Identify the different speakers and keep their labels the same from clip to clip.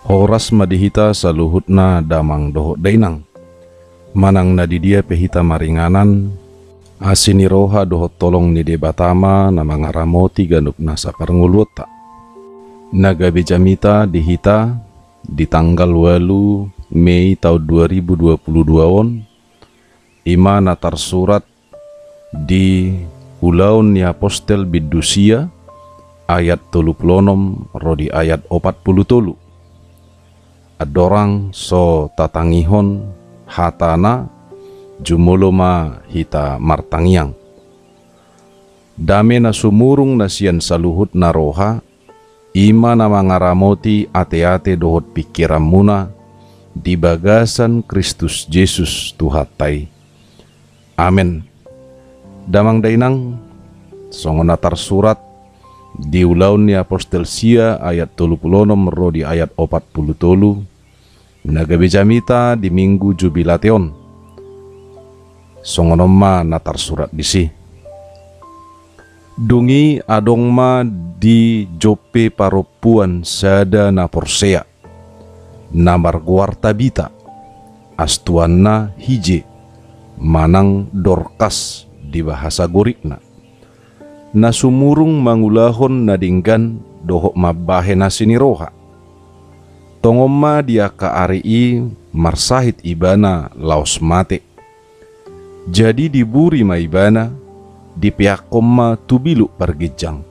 Speaker 1: Horas madihita saluhutna damang doho dainang. Manang na di dia pehita maringanan, asini roha doho tolong ni de batama na mga ramoti ganuk nasa parngulota. Nagabi jamita dihita di tanggal 8 Mei tahun 2022 on, ima na tarsurat di ulaun ni apostel bidusia ayat 36 rodi ayat 40. Adorang so tatangihon hatana jumuloma hita martangiang. Dame na sumurung na siyan saluhut na roha, ima na mga ramoti ate-ate dohot pikiran muna di bagasan Kristus Yesus Tuhatay. Amen. Damang dainang songo na tarsurat di ulaun ni apostel sia ayat 36 rodi ayat 40 nagabi jamita di minggu jubilation. Songonoma natar surat disi. Dungi adong ma di Joppe paropuan sada na porsea. Na marguar tabita. Astuan na hije. Manang Dorkas di bahasa Gorikna. Na sumurung mangulahon na dinggan dohok mabahe na siniroha. Tongoma dia ka arii marsahit ibana laos mate. Jadi diburi ma ibana di pihak koma tubilu pargijang.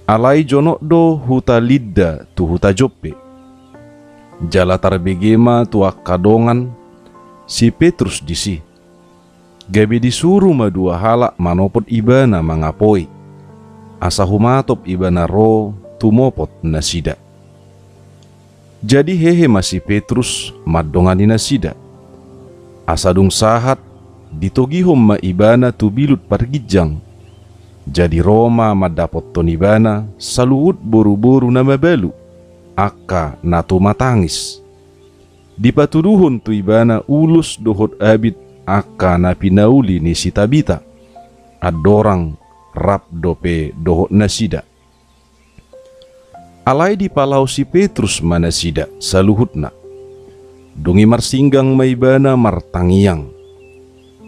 Speaker 1: Alai jonok do huta lidda tu huta Joppe. Jala tarbegema tuak kadongan si Petrus disi. Gabi disuruh ma dua halak manopot ibana mangapoi. Asa humatop ibana ro tumopot nasida. Jadi hehe masih Petrus madongani nasida. Asadung sahat ditogihom ma ibana tubilut pargijang. Jadi Roma madapot ton ibana saluut boru-boru nama balu. Aka natu matangis. Dipatuduhon tu ibana ulus dohot abid aka na pinauli ni si Tabita. Adorang rap dope dohot nasida. Alai di palau si Petrus manasida saluhutna. Dungi marsinggang maibana martangiang.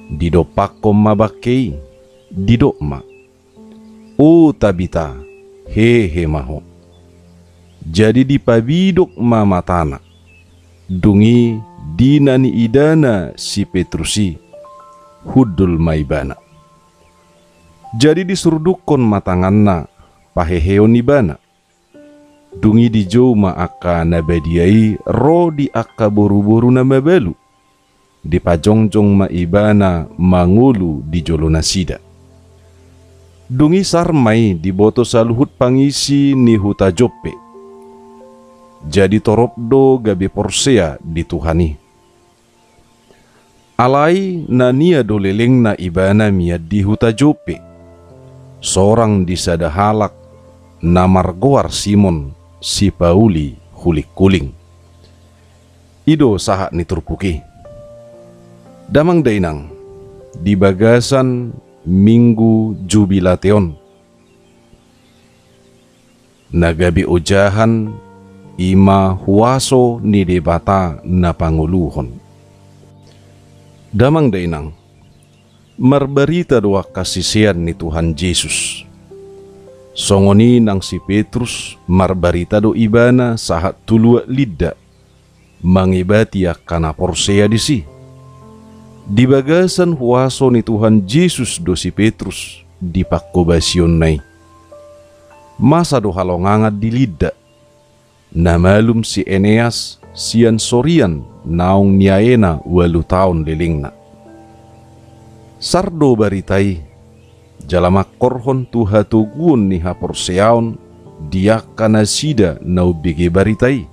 Speaker 1: Dido pakom mabakei, dido ma. O Tabita, hehe maho. Jadi dipabidok mamatana. Dungi dinani idana si Petrusi, hudul maibana. Jadi disurudukon matanganna, paheheon ibana. Dungi di joma aka nabadiai ro di aka boru-boru nama balu. Di pajongjong ma ibana mangulu di jolo nasida. Dungi sarmai di boto saluhut pangisi ni huta Joppe. Jadi toropdo gabe porsea di Tuhani. Alai nania doleleng na ibana miad di huta Joppe. Sorang di sada halak na margoar Simon si Pauli hulik kuling. Ido sahat ni turpuki. Damang dainang di bagasan minggu jubilation. Nagabi ujahan ima huaso ni debata na panguluhon. Damang dainang marbarita doa kasisian ni Tuhan Yesus. Songoni nang si Petrus marbarita do ibana sahat tulua lidda mangibati akana porsea disi. Di bagasan huaso ni Tuhan Yesus do si Petrus di pakkobasion nai. Masa do halongangat di lidda. Na malum si Eneas sian sorian naong niaena 8 tahun lelingna. Sardo baritai jalama korhon tuha tugun ni haporseaon dia kana sida nau bege baritai.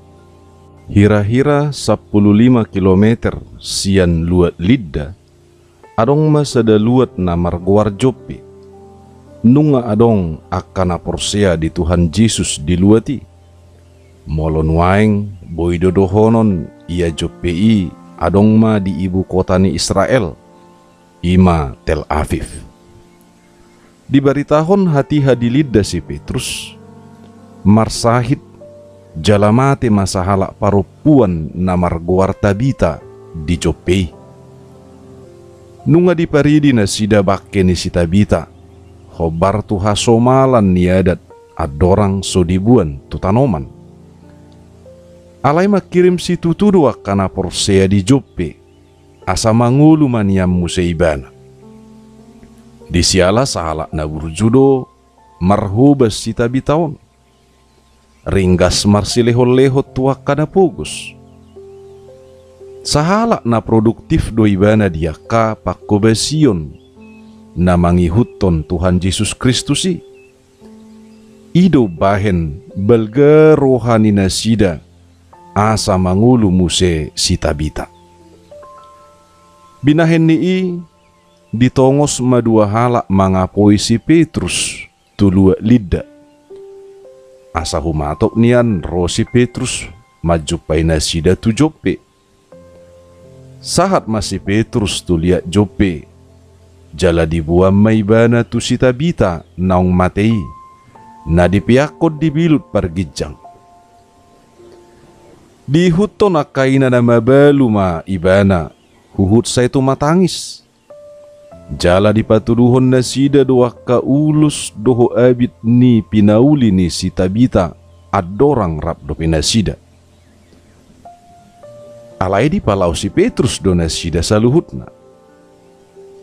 Speaker 1: Hira-hira 15 kilometer sian luat lidda. Adong masada luat na marguar Joppe. Nunga adong akana porsea di Tuhan Yesus diluati. Molon waeng boidodohonon ia Joppe i adong ma di ibu kota ni Israel. Ima Tel Aviv. Di baritahon hati hadilidda si Petrus marsahit jalamate masahala parupuan na marguarta bita di Joppe. Nunga di paridi na sida bakke ni si Tabita, hobar tu hasomalan niadat adorang sodibuan tu tanoman. Alai makirim si tutudua kana porsea di Joppe, asa mangulu maniam museibana. Di siala sahala na burjudo marhubas si Tabitaon. Ringgas marsilehol-lehot tuak kada pugus. Sahala na produktif do ibana dia ka pakobasion na mangihuton Tuhan Yesus Kristusi. Ido bahen belga rohani na sida asa mangulu muse si Tabita. Binahen ni ditongos madua hala mangapoi si Petrus tulua lidda. Asa humatok nian rosi Petrus majupai na sida tu Joppe. Sahat masih Petrus tu liat Joppe, jala dibuam maibana tu si Tabita naung matei, na dipiakod dibilut pargijang. Dihuto na kaina na mabalu ma ibana, huhut sa itu matangis. Jala dipatuduhon na sida doa ka ulus doho abit ni pinauli ni si Tabita adorang rap do pinasida. Alai di palau si Petrus do na sida saluhutna.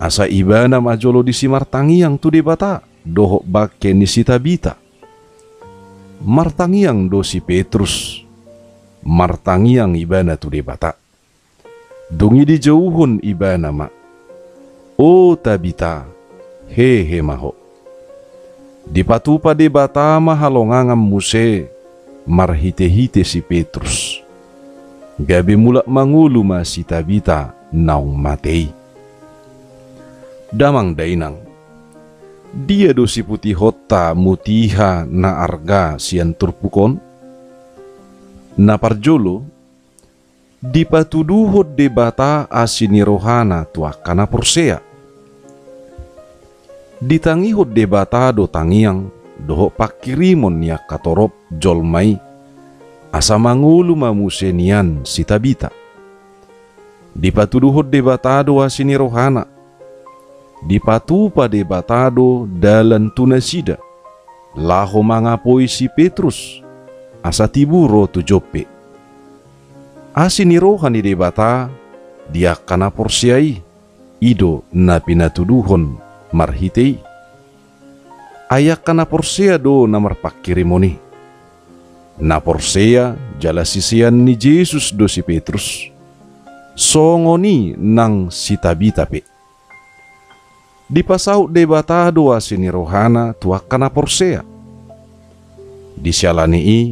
Speaker 1: Asa ibana majolo di si martangiang tu debata doho bakke ni si Tabita. Martangiang do si Petrus, martangiang ibana tu debata. Dungi di jauhun ibana ma. O Tabita, hehe maho. Di patupa de bata mahalongangam muse, marhite-hite si Petrus. Gabi mulak mangulu ma si Tabita naung matei. Damang dainang, dia do si putih hota mutiha na arga sian turpukon. Na parjolo, di patuduhod de bata asini rohana tuakana porsea. Ditangihod de bata do tangiang doho pakirimon niya katorop jolmai asa mangulu mamusenian si Tabita. Dipatuduhod de bata do asini rohana, dipatupa de bata do dalan tunasida laho mangapoi si Petrus asa tiburo tu Joppe. Asini rohani de bata dia kana porsiai ido na pinatuduhon marhitei. Ayak kana porsea do namar pakirimoni. Na porsea jala sisian ni Yesus do si Petrus. Songoni nang si Tabita pe. Di pasau de bata do asini rohana tuak kana porsea. Di sialani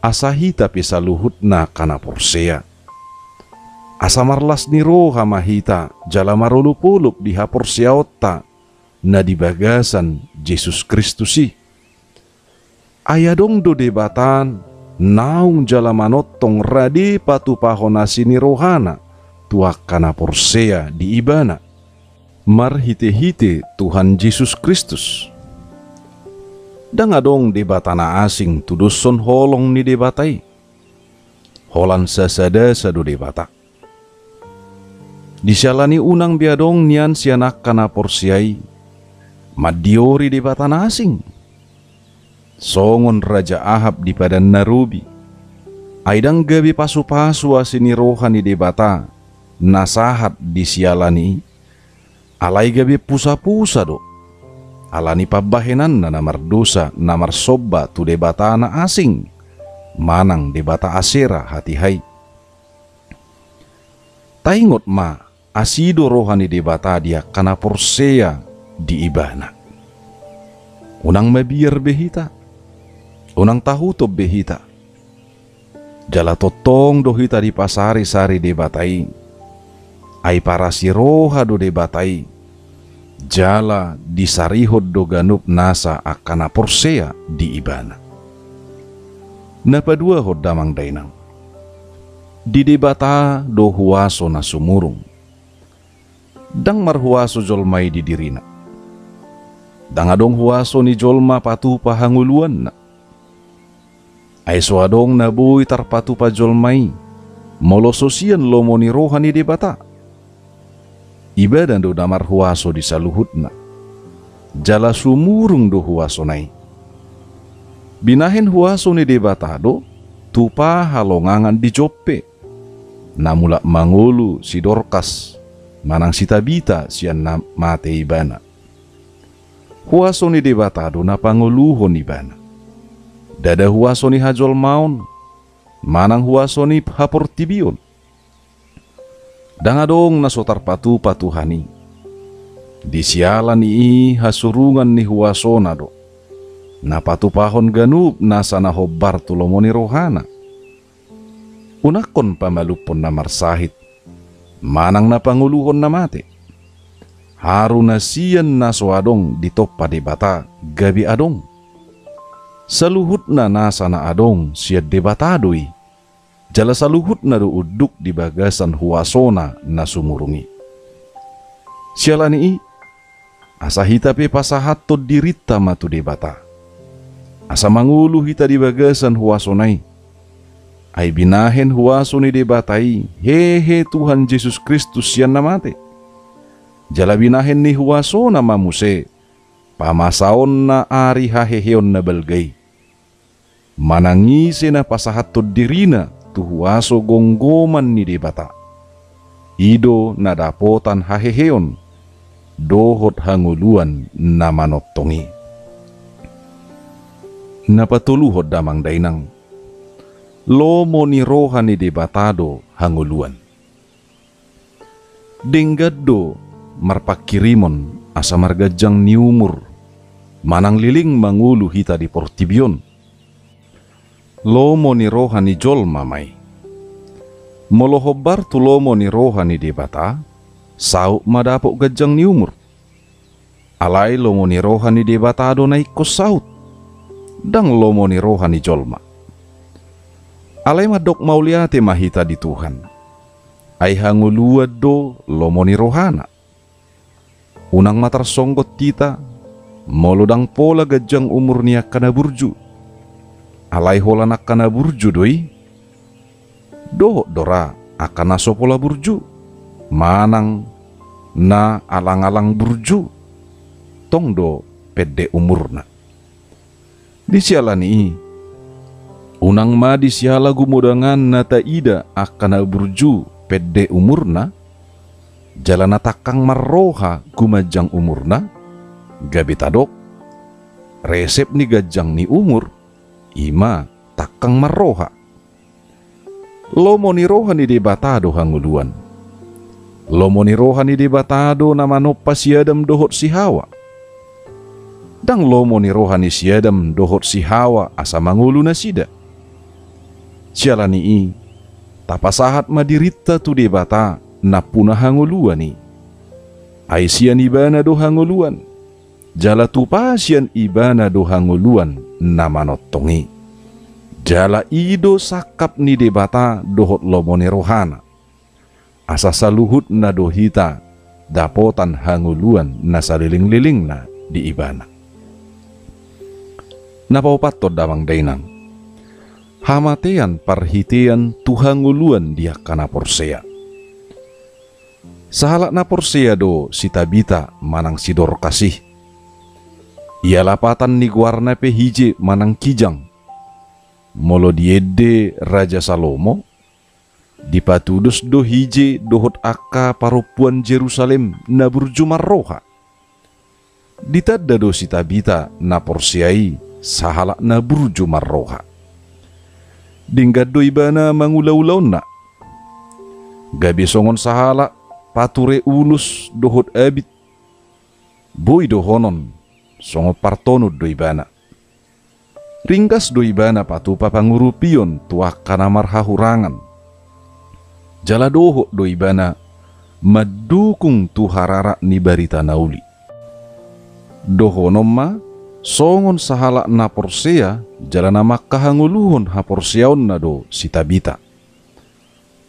Speaker 1: asahita pisa luhut na kana porsea. Asa marlas ni roha mahita jala marulupulup di haporsea otta na di bagasan Yesus Kristusi. Ayadong do debatan naung jala manotong radi patupahon asini rohana tuak kana porsea di ibana. Marhite-hite Tuhan Yesus Kristus. Dangadong debatana asing tuduson holong ni debatai. Holan sasada sadu debata. Disyalani unang biadong nian sianak kana porsiai. Madiori debatana asing. Songon Raja Ahab di padan narubi. Aidang gabi pasu-pasu asini rohani debata. Nasahat disialani. Alai gabi pusa-pusa do. Alani pabahenan na namar dosa namar sobba tu debata na asing. Manang debata asera hati hai. Taingot ma asido rohani debata dia kana porsea di ibana. Unang mabiar behita. Unang tahutob behita. Jala totong dohita di pasari-sari debatai. Ai para si roha do debatai. Jala disarihod do ganup nasa akana porsea di ibana. Napadua hod damang dainang. Di debata do huaso na sumurung. Dang marhuaso jolmai di dirina. Dang adong huaso ni jolma patu pahanguluan na. Ay suadong nabuy tarpatu pajol mai, molososian lomoni rohani de bata. Ibadan do damar huaso di saluhutna, jala sumurung do huaso nai. Binahen huaso ni de bata do, tupa halongangan di Joppe. Namula mangulu si Dorkas, manang si Tabita sian na mate ibana. Huaso ni de bata do na panguluhon ibana. Dada huaso ni hajol maun, manang huaso ni haportibion. Dangadong nasotar patuhani. Di sialan i hasurungan ni huaso na do. Napatupahon ganub nasa na hobar tulomoni rohana. Unakon pamalupon na marsahit, manang napanguluhon na mate. Haru na siyan na soadong ditopa de bata gabi adong. Saluhut na nasa na adong siya debatadoi. Jala saluhut na do uduk di bagasan huasona na sumurungi. Siala ni asa hita pe pasahat to dirita matu debata. Asa mangulu hita di bagasan huasonai. Ay binahen huaso ni debatai, hehe Tuhan Yesus Kristus siyan na mate. Jala binahen ni huaso na mamuse, pamasaon na ari haheheon na balgay. Manangisi na pasahat to dirina tu huaso gonggoman ni debata. Ido na dapotan haheheon, dohot hanguluan na manottongi. Napatuluhod damang dainang, lomo ni rohani debatado hanguluan. Denggado marpakirimon asa margajang ni umur, manang liling mangulu hita di portibion. Lomo ni rohani jol mamay. Molohobar tu lomo ni rohani debata, sau madapok gajang ni umur. Alay lomo ni rohani debatado na ikos saut, dang lomo ni rohani jolma. Alay madok mauliate mahita di Tuhan. Ay hanguluad do lomo ni rohana. Unang matar songgot kita, molodang pola gajang umur niya kanaburju. Alay hola nak kanaburju doi. Do dora akan nasopola burju. Manang na alang-alang burju. Tong do pede umurna. Di sialani unang ma di siala gumudangan na taida akan burju pede umurna. Jalana takang marroha gumajang umurna. Gabitadok resep ni gajang ni umur ima takang marroha. Lomo ni roha ni debatado hanguluan. Lomo ni roha ni debatado na manopa siadam dohot si Hawa. Dang lomo ni roha ni siadam dohot si Hawa asa mangulu na sida. Siala ni tapasahat madirita tu debata na punah hanguluan ni. Ay siyan ibana do hanguluan. Jala tupa siyan ibana do hanguluan na manottongi. Jala ido sakap ni debata dohot lomo ni rohana. Asa saluhut na dohita dapotan hanguluan na saliling-liling na di ibana. Napaupato damang dainang. Hamatean parhitian tuhanguluan dia kana porsea. Sahalak na porsea do si Tabita manang si Dorkasih. Ia lapatan ni guarna pe hije manang kijang. Molo diede Raja Salomo. Dipatudus do hije dohot akka parupuan Jerusalem na burjumar roha. Ditadda do si Tabita na porsiai sahalak na burjumar roha. Dinggad do ibana mangulaw-ulaw na. Gabi songon sahalak pature ulus dohot abit. Boy dohonon songo partonod do ibana. Ringkas do ibana patupa pangurupion tuak kanamar hahurangan. Jala doho do ibana madukung tu harara ni barita nauli. Dohonom ma songon sahala na porsea jala nama kahanguluhon ha porseaon na do si Tabita.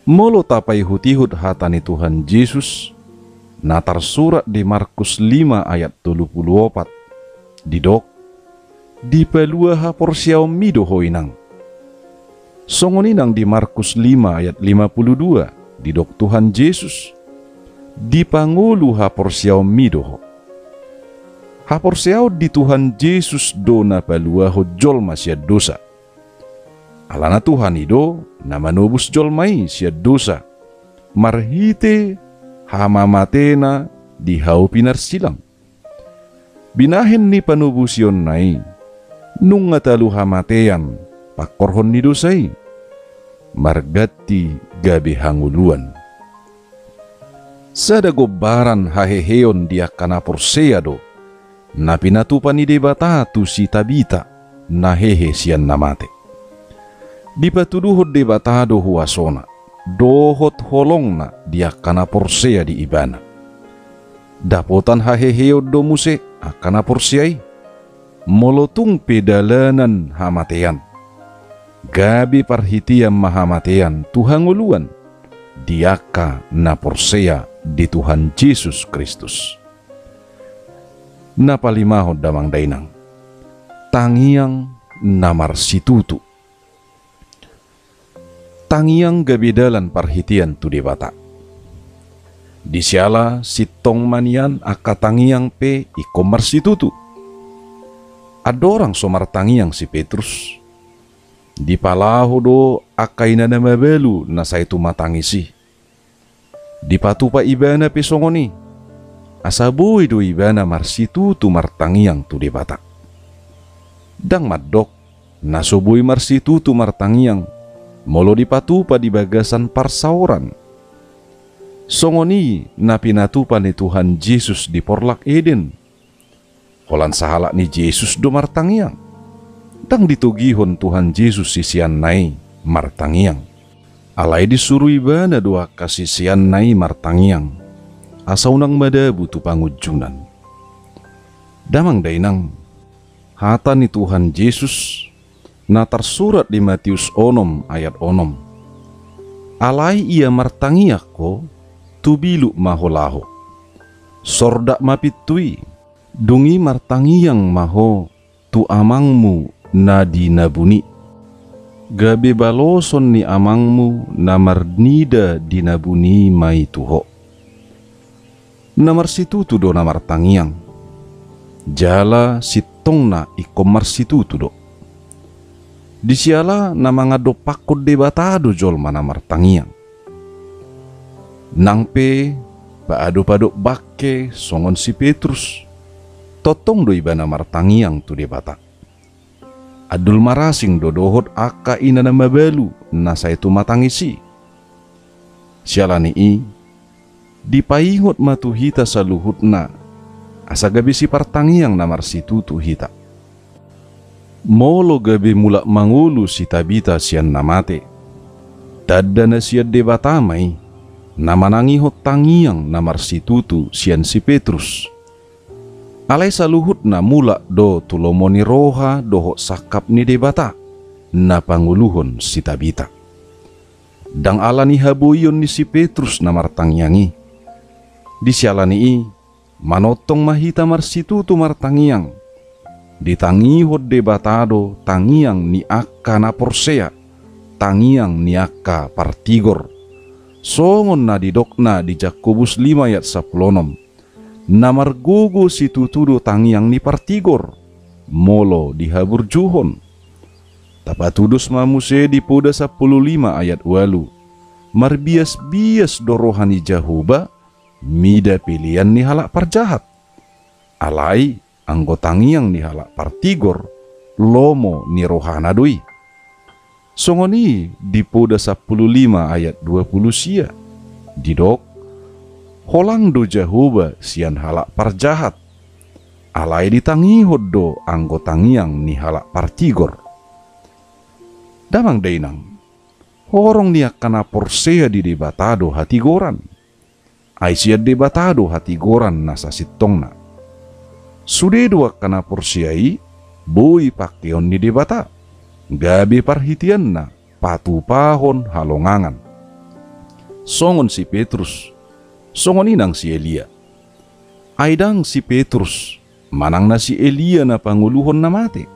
Speaker 1: Molo tapai hutihut hatani Tuhan Yesus natar surat di Markus 5 ayat 34. Didok di pelua ha porsiao mido hoinang. Songoninang di Markus 5 ayat 52, didok Tuhan Yesus di pangulu haporsiaw midoho. Haporsiaw di Tuhan Yesus do na paluaho jolma siya dosa. Alana Tuhan ido na manubus jolmai siya dosa. Marhite hamamatena di hau pinar silang. Binahin ni panubusion nai nung ngatalu hamatean pakorhon ni dosai. Margati gabi hanguluan. Sada gobaran haheheon dia kana porsea do na pinatupan ni debata tu si Tabita na hehe sian namate. Dipatuduhod debata do huasona dohot holong na dia kana porsea di ibana. Dapotan haheheo do muse akana porseai molotung pedalanan hamatean. Gabi parhitian mahamatean tuhanguluan diaka na porsea di Tuhan Yesus Kristus. Napalimahod damang dainang tangiang namarsitutu. Tangiang gabidalan parhitian tu debata. Disiala sitong manian aka tangiang pe ikomarsitutu. Adorang somar tangiang si Petrus. Di palaho do akay na namabelu na sa ito matangisi. Di patupa ibana pesongoni. Asaboy do ibana marsitutu martangiang tu debata. Dang madok nasoboy marsitutu martangiang molo di patupa di bagasan parsauran. Songoni na pinatupa ni Tuhan Yesus di Porlak Eden. Holan sahala ni Yesus do martangiang. Dang ditugihon Tuhan Yesus sisian nai martangiang. Alay disuruh ibana doa kasisian nai martangiang. Asaw nang madabu tu pangujunan. Damang dainang hata ni Tuhan Yesus na tersurat di Matius 6 ayat 6. Alay ia martangiak ko tubilu maholaho. Sordak mapitui dungi martangiang maho tu amangmu na dinabuni. Gabe baloson ni amangmu na marnida dinabuni mai tuho. Namar situtu do namar tangiang. Jala sitong na ikomar situtu do. Disiala na mga do pakod debatado jol manamar tangiang. Nangpe paado padok bakke songon si Petrus. Totong do iba namar tangiang tu debata. Adul marasing dodohot aka ina na mabalu na sa ito matangisi. Siala ni dipaingot matuhita sa luhut na asa gabi si partangiang na marsitutu hita. Molo gabi mula mangulu si Tabita siyan namate. Tadda na siya debatamay na manangihot tangiang na marsitutu siyan si Petrus. Alay sa luhut na mula do tulomo ni roha doho sakap ni debata na panguluhon si Tabita. Dang ala ni habuyon ni si Petrus na martangyangi. Di siala ni manotong mahita marsitutu martangiang. Ditangihod debatado tangiang ni akka na porsea, tangiang ni akka partigor. Songon na didokna di Jakobus 5 ayat 10. Namargugo si tutudo tangiang ni partigor, molo dihabur juhon. Tapatudos mamuse di poda 15 ayat 8. Marbias-bias dorohani jahuba, mida pilihan ni halak parjahat. Alai anggotangiang ni halak partigor, lomo ni rohana doi. Songoni di poda 15 ayat 20 sia. Didok holang do jahuba sian halak parjahat. Alai ditangihod do anggotangiang ni halak partigor. Damang dainang horong niya kana porsea di debatado hatigoran. Ay siya debatado hatigoran nasa sitong na. Sudedo kana porsiai boy pakyon ni debata. Gabi parhitian na patupahon halongangan. Songon si Petrus, songon inang si Elia. Aidang si Petrus, manang na si Elia na panguluhon na mati.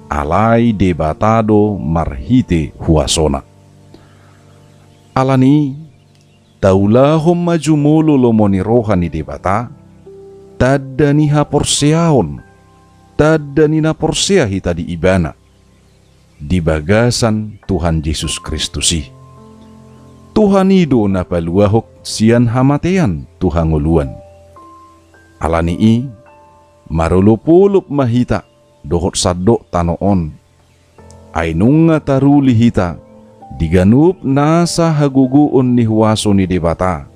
Speaker 1: alai debatado marhite huasona. Alani taulahom majumulo lomoni rohani debata, tadaniha porseaon, tadanina porsea hita di ibana, di bagasan Tuhan Yesus Kristusi. Tuhan ido na paluahok sian hamatean Tuhan nguluan. Alani marulupulup mahita dohot sadok tanoon. Ainunga taruli hita diganup nasa haguguon ni huaso ni debata,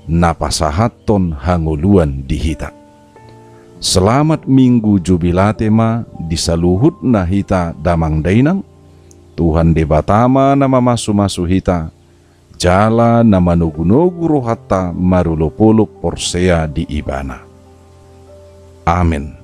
Speaker 1: napasahaton hanguluan dihita. Selamat minggu jubilate ma disaluhut na hita damang dainang, Tuhan debatama na mamasu-masu hita, jala na manugunugu rohata marulupulup porsea di ibana. Amin.